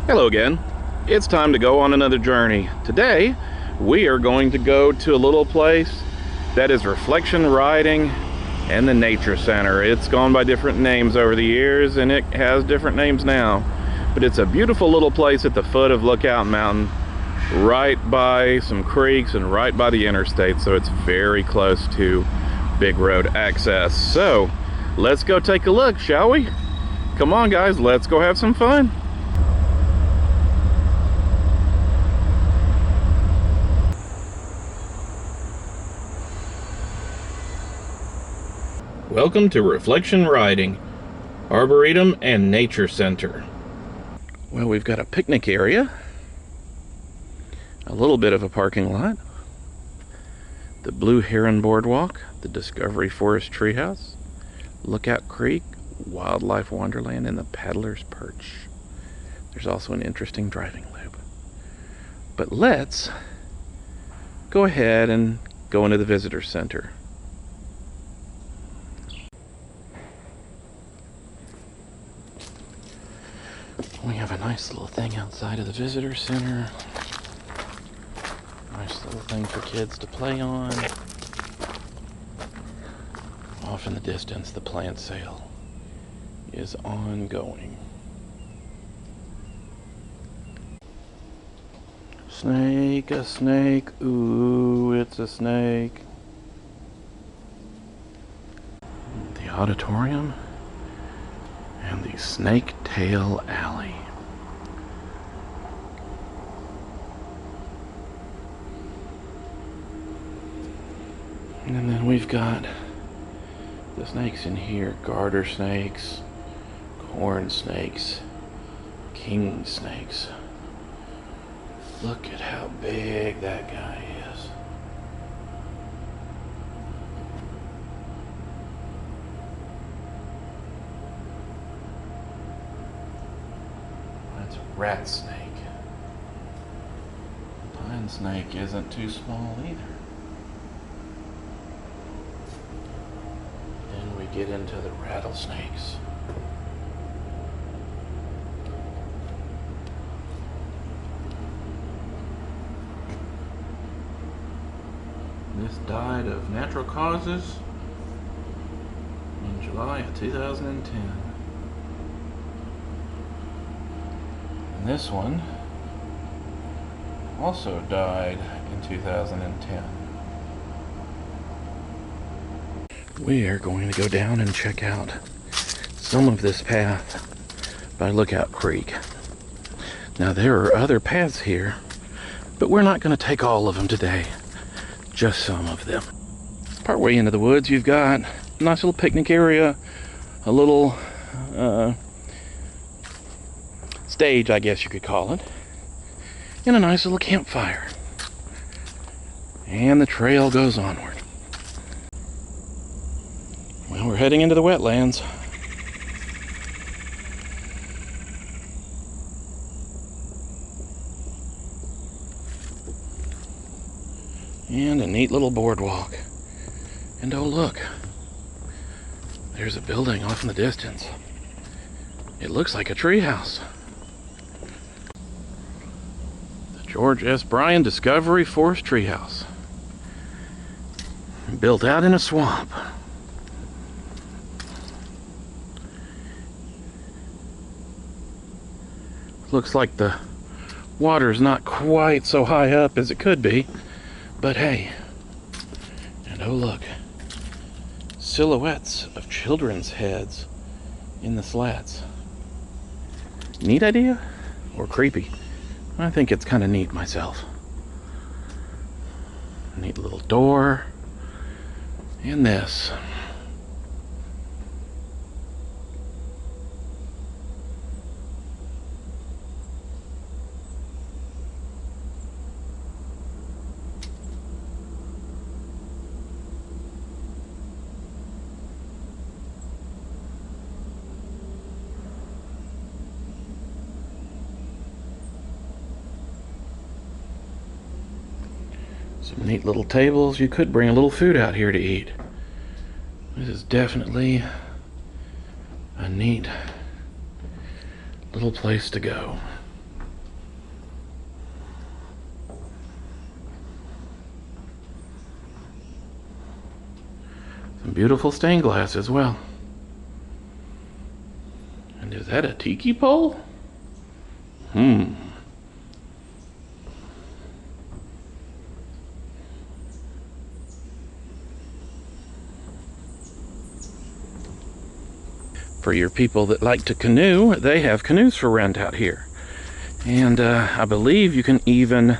Hello again. It's time to go on another journey. Today, we are going to go to a little place that is Reflection Riding and the Nature Center. It's gone by different names over the years, and it has different names now. But it's a beautiful little place at the foot of Lookout Mountain, right by some creeks and right by the interstate, so it's very close to big road access. So, let's go take a look, shall we? Come on, guys, let's go have some fun. Welcome to Reflection Riding, Arboretum and Nature Center. Well, we've got a picnic area, a little bit of a parking lot, the Blue Heron Boardwalk, the Discovery Forest Treehouse, Lookout Creek, Wildlife Wonderland, and the Paddler's Perch. There's also an interesting driving loop. But let's go ahead and go into the visitor center. We have a nice little thing outside of the visitor center. Nice little thing for kids to play on. Off in the distance, the plant sale is ongoing. Snake, a snake, ooh, it's a snake. The auditorium and the Snake Tail Alley. And then we've got the snakes in here, garter snakes, corn snakes, king snakes. Look at how big that guy is. That's a rat snake. Pine snake isn't too small either. Then we get into the rattlesnakes. This died of natural causes in July of 2010. And this one also died in 2010. We are going to go down and check out some of this path by Lookout Creek. Now there are other paths here, but we're not going to take all of them today, just some of them. Partway into the woods, you've got a nice little picnic area, a little stage, I guess you could call it, and a nice little campfire. And the trail goes onward. Well, we're heading into the wetlands. And a neat little boardwalk. And oh look, there's a building off in the distance. It looks like a treehouse. The George S. Bryan Discovery Forest Treehouse. Built out in a swamp. Looks like the water's not quite so high up as it could be, but hey. And oh look, silhouettes of children's heads in the slats. Neat idea? Or creepy? I think it's kind of neat myself. Neat little door. And this. Some neat little tables. You could bring a little food out here to eat. This is definitely a neat little place to go. Beautiful stained glass as well. And is that a tiki pole? For your people that like to canoe, they have canoes for rent out here. And I believe you can even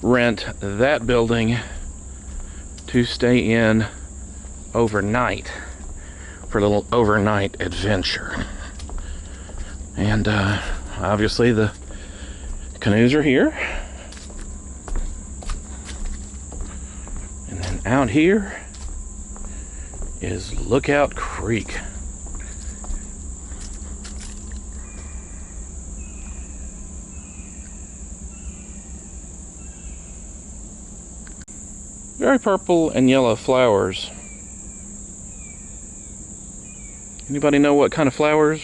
rent that building to stay in overnight for a little overnight adventure. And obviously the canoes are here. And then out here is Lookout Creek. Very purple and yellow flowers. Anybody know what kind of flowers,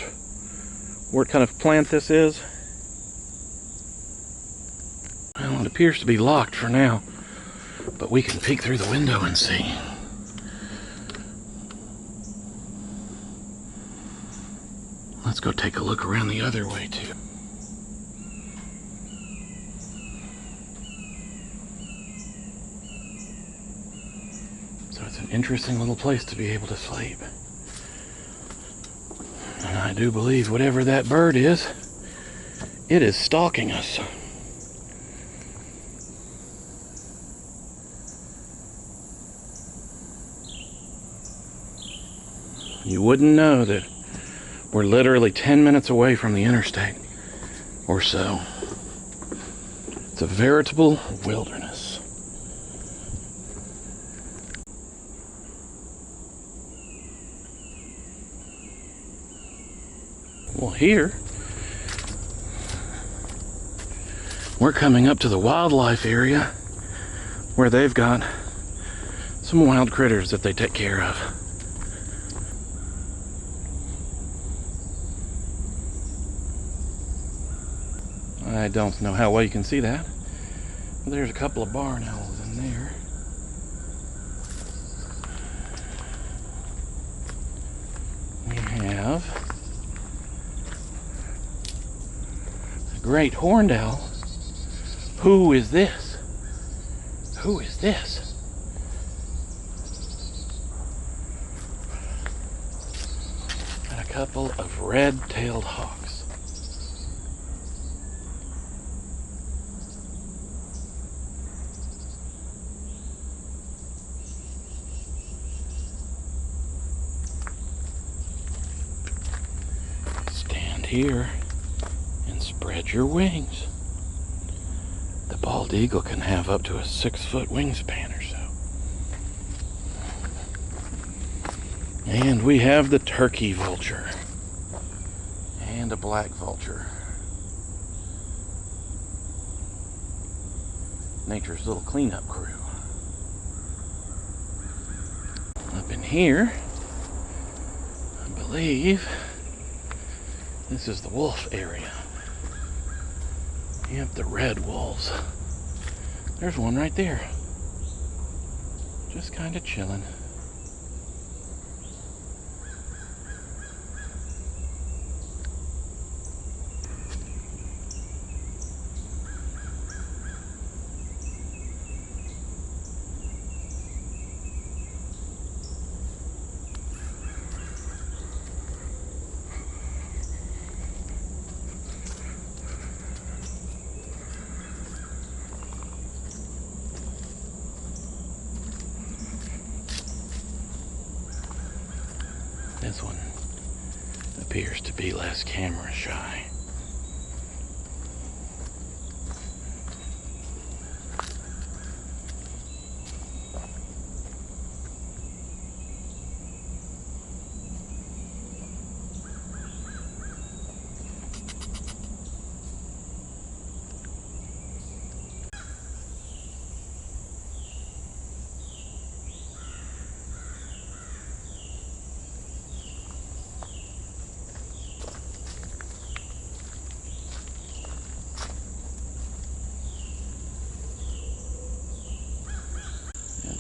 what kind of plant this is? Well, it appears to be locked for now, but we can peek through the window and see. Let's go take a look around the other way too. So it's an interesting little place to be able to sleep. And I do believe whatever that bird is, it is stalking us. You wouldn't know that we're literally 10 minutes away from the interstate or so. It's a veritable wilderness. Well, here we're coming up to the wildlife area where they've got some wild critters that they take care of. I don't know how well you can see that. There's a couple of barn owls in there. We have a great horned owl. Who is this? Who is this? And a couple of red-tailed hawks. Here and spread your wings. The bald eagle can have up to a 6-foot wingspan or so. And we have the turkey vulture and a black vulture. Nature's little cleanup crew. Up in here, I believe this is the wolf area. Yep, the red wolves. There's one right there. Just kind of chilling. This one appears to be less camera shy.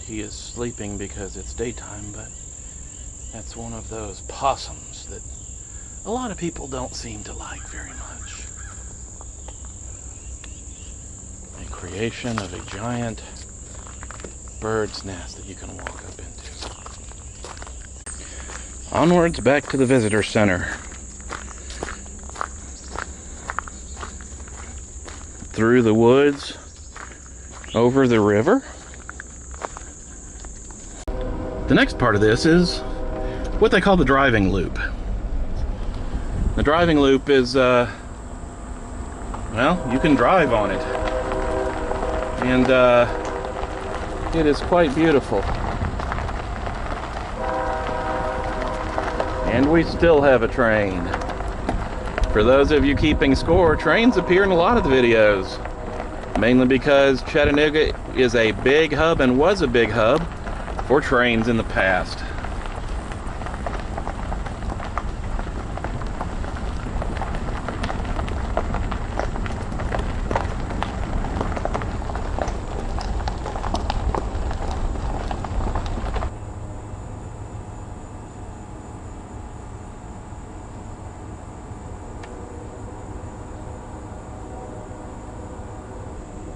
He is sleeping because it's daytime, but That's one of those possums that a lot of people don't seem to like very much. A creation of a giant bird's nest that you can walk up into. Onwards back to the visitor center. Through the woods, over the river. The next part of this is what they call the driving loop. The driving loop is, well, you can drive on it. And it is quite beautiful. And we still have a train. For those of you keeping score, trains appear in a lot of the videos. Mainly because Chattanooga is a big hub and was a big hub for trains in the past.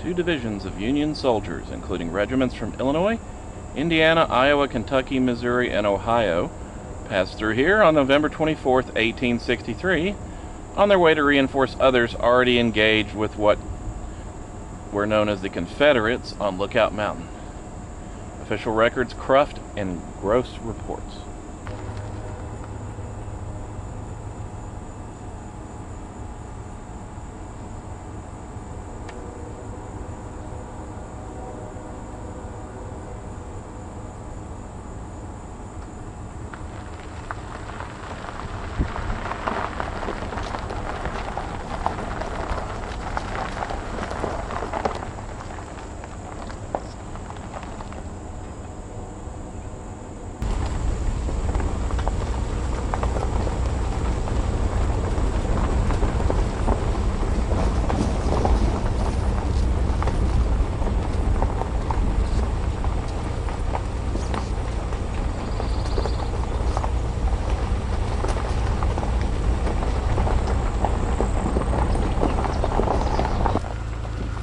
Two divisions of Union soldiers, including regiments from Illinois, Indiana, Iowa, Kentucky, Missouri, and Ohio, passed through here on November 24th, 1863, on their way to reinforce others already engaged with what were known as the Confederates on Lookout Mountain. Official records, Cruft, and Gross reports.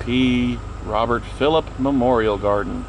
P. Robert Phillip Memorial Garden.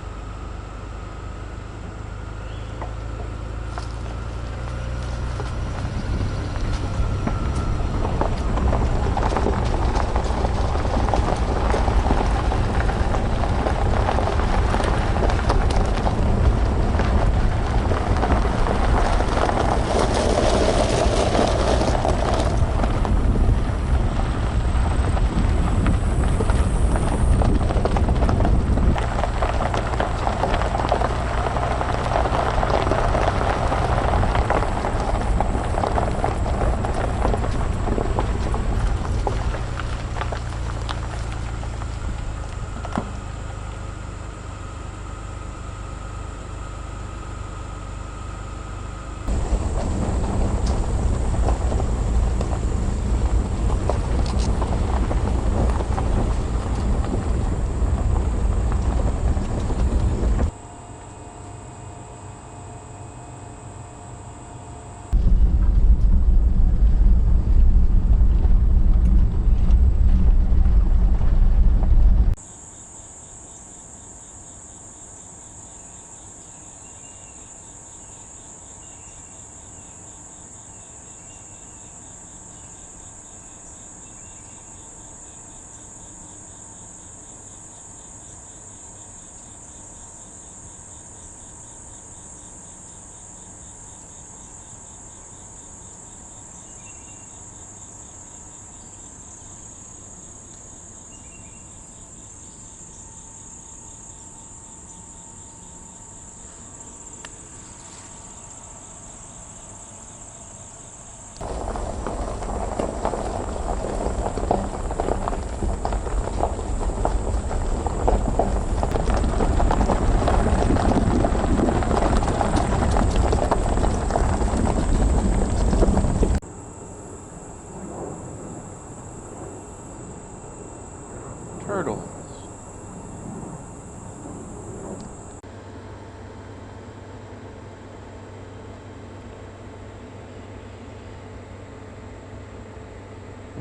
Turtles.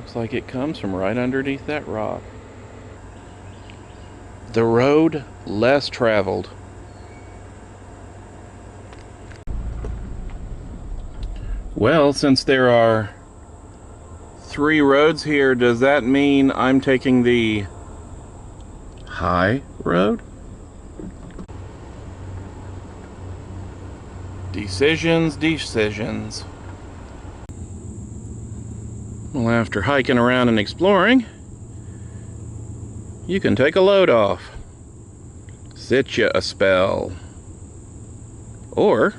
Looks like it comes from right underneath that rock. The road less traveled. Well, since there are 3 roads here, does that mean I'm taking the high road? Decisions, decisions. Well, after hiking around and exploring, you can take a load off. Sit ya a spell. Or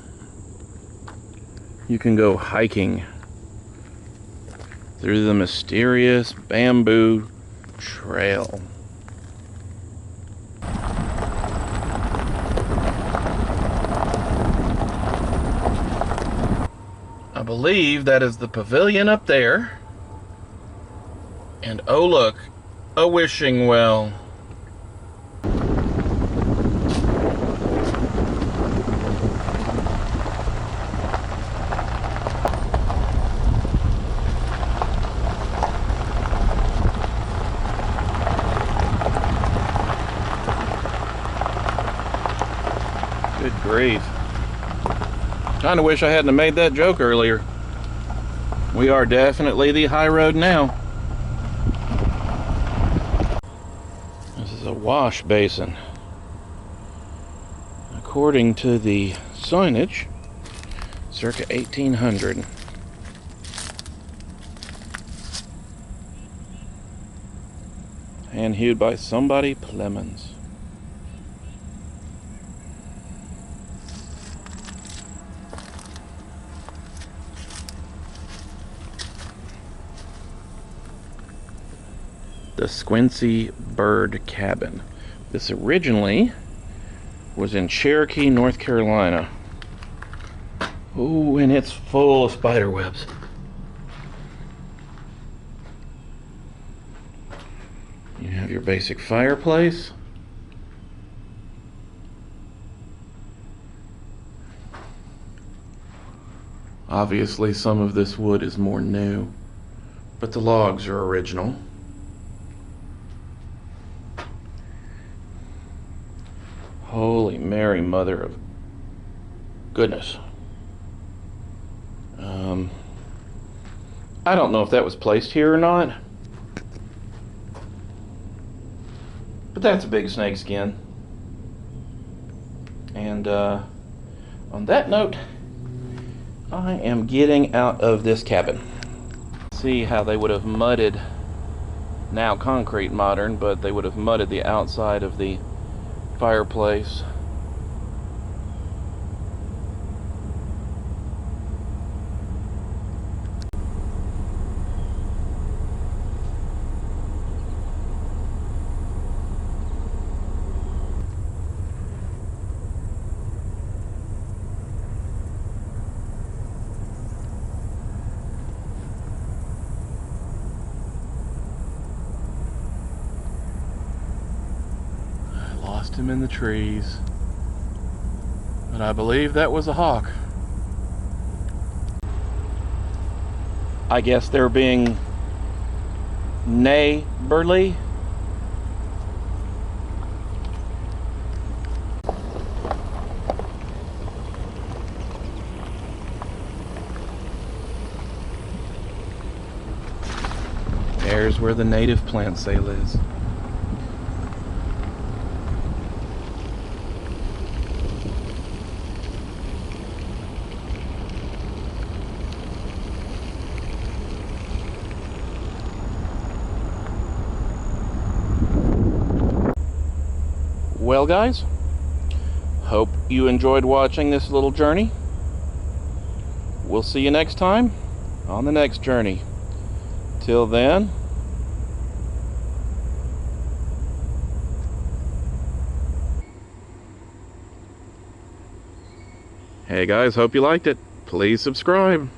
you can go hiking through the mysterious bamboo trail. I believe that is the pavilion up there. And oh look, a wishing well. Good grief. Kinda wish I hadn't made that joke earlier. We are definitely the high road now. This is a wash basin. According to the signage, circa 1800. Hand hewed by somebody Plemons. The Squincy Bird Cabin. This originally was in Cherokee, North Carolina. Ooh, and it's full of spider webs. You have your basic fireplace. Obviously, some of this wood is more new, but the logs are original. Holy Mary, Mother of Goodness. I don't know if that was placed here or not, but that's a big snake skin. And on that note, I am getting out of this cabin. See how they would have mudded, now concrete modern, but they would have mudded the outside of the fireplace. Lost him in the trees, but I believe that was a hawk. I guess they're being neighborly. There's where the native plant sale is. Well, guys, hope you enjoyed watching this little journey. We'll see you next time on the next journey. Till then, hey guys, hope you liked it. Please subscribe.